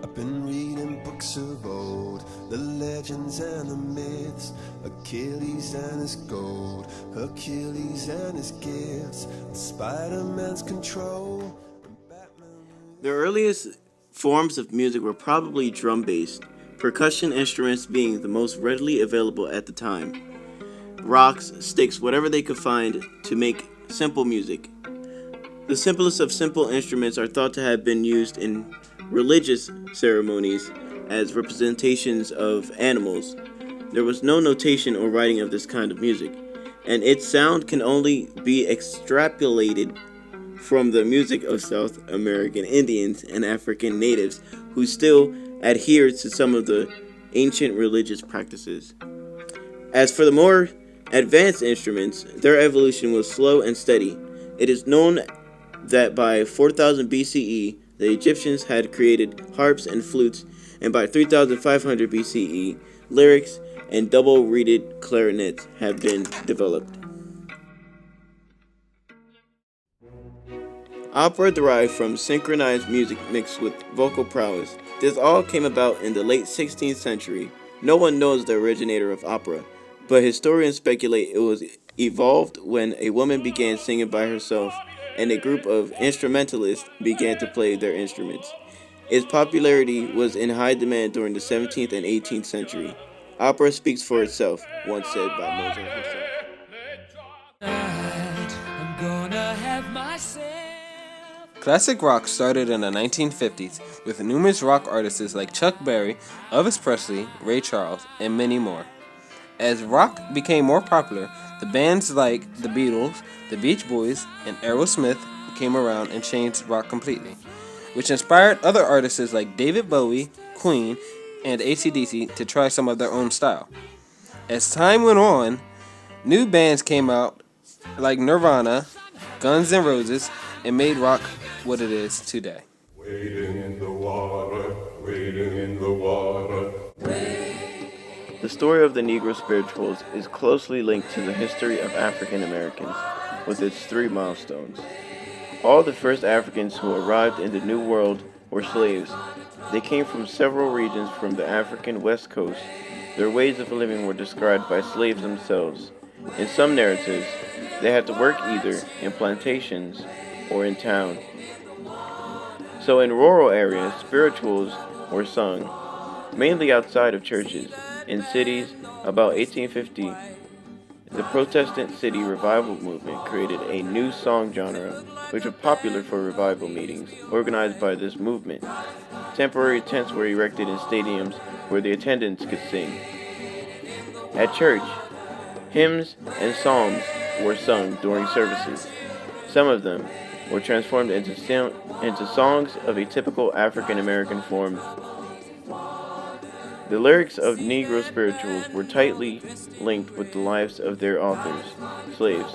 I've been reading books of old, the legends and the myths, Achilles and his gold, Hercules and his gifts, Spider-Man's control, and Batman. The earliest forms of music were probably drum-based, percussion instruments being the most readily available at the time. Rocks, sticks, whatever they could find to make simple music. The simplest of simple instruments are thought to have been used in religious ceremonies as representations of animals. There was no notation or writing of this kind of music, and its sound can only be extrapolated from the music of South American Indians and African natives who still adhere to some of the ancient religious practices. As for the more advanced instruments, their evolution was slow and steady. It is known that by 4000 BCE, the Egyptians had created harps and flutes, and by 3500 BCE, lyrics and double-reeded clarinets have been developed. Opera derived from synchronized music mixed with vocal prowess. This all came about in the late 16th century. No one knows the originator of opera, but historians speculate it was evolved when a woman began singing by herself and a group of instrumentalists began to play their instruments. Its popularity was in high demand during the 17th and 18th century. Opera speaks for itself, once said by Mozart himself. Classic rock started in the 1950s with numerous rock artists like Chuck Berry, Elvis Presley, Ray Charles, and many more. As rock became more popular, the bands like the Beatles, the Beach Boys, and Aerosmith came around and changed rock completely, which inspired other artists like David Bowie, Queen, and AC/DC to try some of their own style. As time went on, new bands came out like Nirvana, Guns N' Roses, and made rock what it is today. Wading in the water, wading in the water. The story of the Negro spirituals is closely linked to the history of African Americans, with its 3 milestones. All the first Africans who arrived in the New World were slaves. They came from several regions from the African West Coast. Their ways of living were described by slaves themselves. In some narratives, they had to work either in plantations or in town. So in rural areas, spirituals were sung, mainly outside of churches. In cities, about 1850, the Protestant city revival movement created a new song genre, which was popular for revival meetings organized by this movement. Temporary tents were erected in stadiums where the attendants could sing. At church, hymns and psalms were sung during services. Some of them were transformed into songs of a typical African American form. The lyrics of Negro spirituals were tightly linked with the lives of their authors, slaves.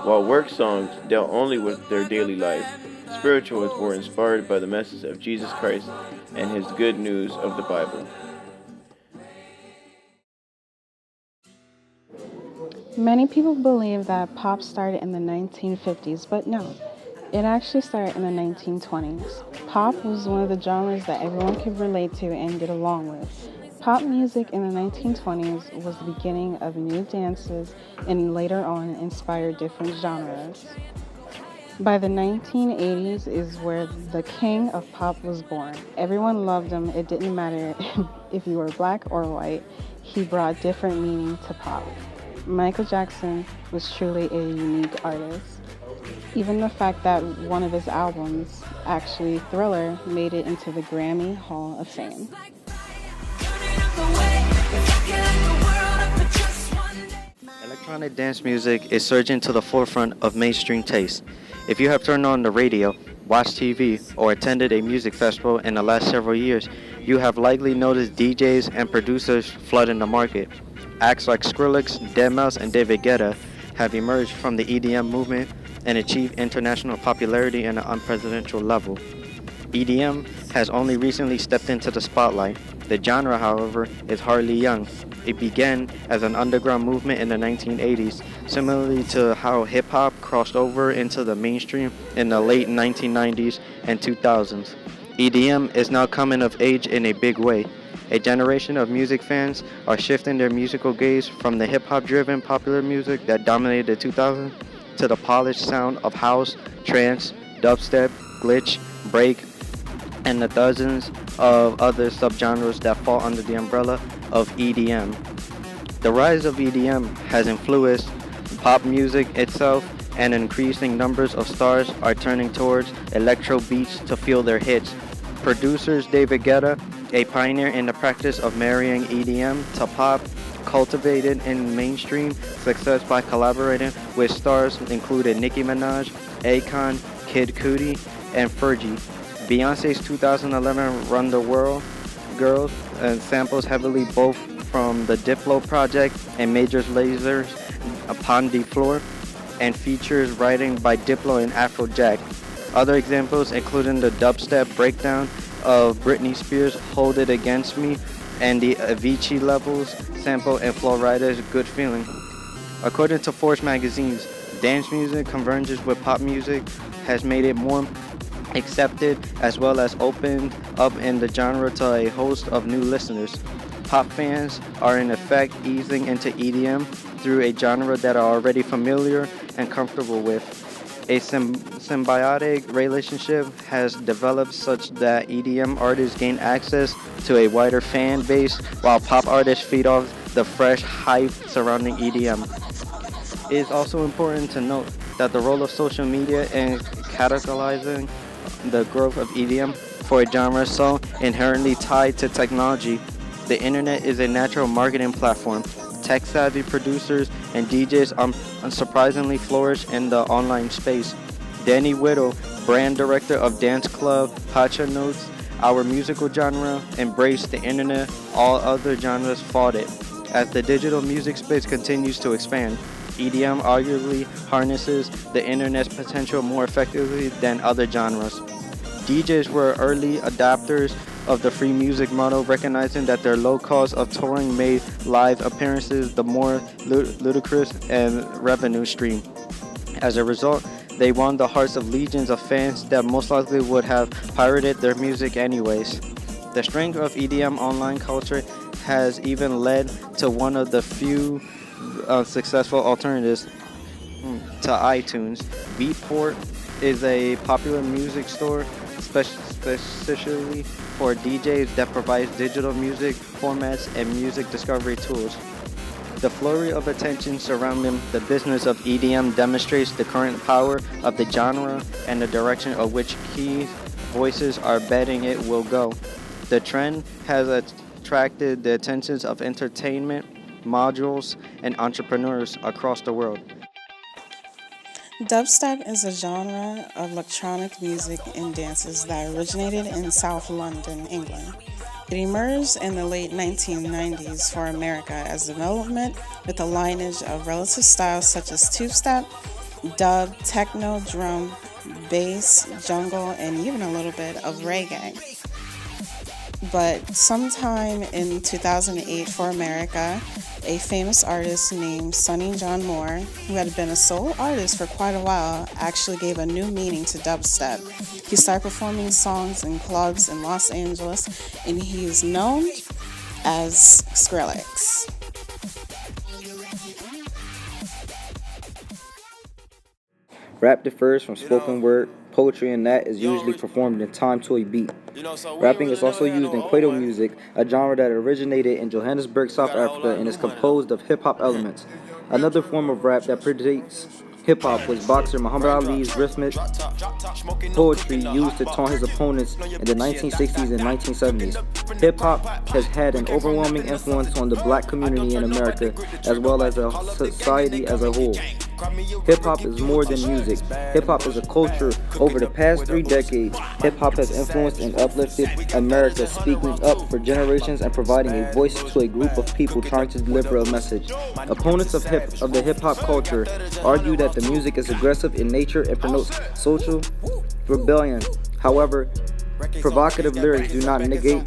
While work songs dealt only with their daily life, spirituals were inspired by the message of Jesus Christ and his good news of the Bible. Many people believe that pop started in the 1950s, but no. It actually started in the 1920s. Pop was one of the genres that everyone could relate to and get along with. Pop music in the 1920s was the beginning of new dances and later on inspired different genres. By the 1980s is where the king of pop was born. Everyone loved him. It didn't matter if you were black or white. He brought different meaning to pop. Michael Jackson was truly a unique artist. Even the fact that one of his albums, actually Thriller, made it into the Grammy Hall of Fame. Electronic dance music is surging to the forefront of mainstream taste. If you have turned on the radio, watched TV, or attended a music festival in the last several years, you have likely noticed DJs and producers flooding the market. Acts like Skrillex, Deadmau5, and David Guetta have emerged from the EDM movement and achieved international popularity at an unprecedented level. EDM has only recently stepped into the spotlight. The genre, however, is hardly young. It began as an underground movement in the 1980s, similarly to how hip-hop crossed over into the mainstream in the late 1990s and 2000s. EDM is now coming of age in a big way. A generation of music fans are shifting their musical gaze from the hip-hop driven popular music that dominated the 2000s to the polished sound of house, trance, dubstep, glitch, break, and the dozens of other subgenres that fall under the umbrella of EDM. The rise of EDM has influenced pop music itself, and increasing numbers of stars are turning towards electro beats to fuel their hits. Producers David Guetta, a pioneer in the practice of marrying EDM to pop, cultivated in mainstream success by collaborating with stars including Nicki Minaj, Akon, Kid Cudi, and Fergie. Beyonce's 2011 Run the World Girls samples heavily both from the Diplo project and Major Laser's Upon the Floor, and features writing by Diplo and Afrojack. Other examples including the dubstep breakdown of Britney Spears' Hold It Against Me and the Avicii Levels sample and Flo Rida's Good Feeling. According to Forbes magazine's dance music converges with pop music has made it more accepted as well as opened up in the genre to a host of new listeners. Pop fans are in effect easing into EDM through a genre that are already familiar and comfortable with. A symbiotic relationship has developed such that EDM artists gain access to a wider fan base while pop artists feed off the fresh hype surrounding EDM. It is also important to note that the role of social media in catalyzing the growth of EDM for a genre so inherently tied to technology. The internet is a natural marketing platform. Tech-savvy producers and DJs unsurprisingly flourish in the online space. Danny Whittle, brand director of dance club Pacha Notes, our musical genre embraced the internet, all other genres fought it. As the digital music space continues to expand, EDM arguably harnesses the internet's potential more effectively than other genres. DJs were early adopters of the free music model, recognizing that their low cost of touring made live appearances the more ludicrous and revenue stream. As a result, they won the hearts of legions of fans that most likely would have pirated their music anyways. The strength of EDM online culture has even led to one of the few successful alternatives to iTunes. Beatport is a popular music store especially for DJs that provides digital music formats and music discovery tools. The flurry of attention surrounding the business of EDM demonstrates the current power of the genre and the direction of which key voices are betting it will go. The trend has attracted the attentions of entertainment modules and entrepreneurs across the world. Dubstep is a genre of electronic music and dances that originated in South London, England. It emerged in the late 1990s for America as development with a lineage of relative styles such as two-step, dub, techno, drum, bass, jungle, and even a little bit of reggae. But sometime in 2008 for America, a famous artist named Sonny John Moore, who had been a solo artist for quite a while, actually gave a new meaning to dubstep. He started performing songs in clubs in Los Angeles, and he is known as Skrillex. Rap differs from spoken word, poetry, and that is usually performed in time to a beat. Rapping is also used in Kwaito music, a genre that originated in Johannesburg, South Africa, and is composed of hip-hop elements. Another form of rap that predates hip-hop was boxer Muhammad Ali's rhythmic poetry used to taunt his opponents in the 1960s and 1970s. Hip-hop has had an overwhelming influence on the black community in America, as well as a society as a whole. Hip-hop is more than music. Hip-hop is a culture. Over the past 3 decades, hip-hop has influenced and uplifted America, speaking up for generations and providing a voice to a group of people trying to deliver a message. Opponents of the hip-hop culture argue that the music is aggressive in nature and promotes social rebellion. However, provocative lyrics do not negate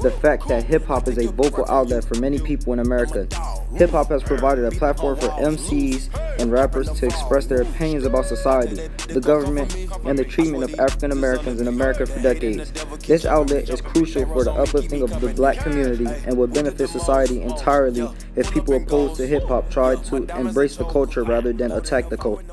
the fact that hip-hop is a vocal outlet for many people in America. Hip-hop has provided a platform for MCs and rappers to express their opinions about society, the government, and the treatment of African Americans in America for decades. This outlet is crucial for the uplifting of the black community and would benefit society entirely if people opposed to hip hop tried to embrace the culture rather than attack the culture.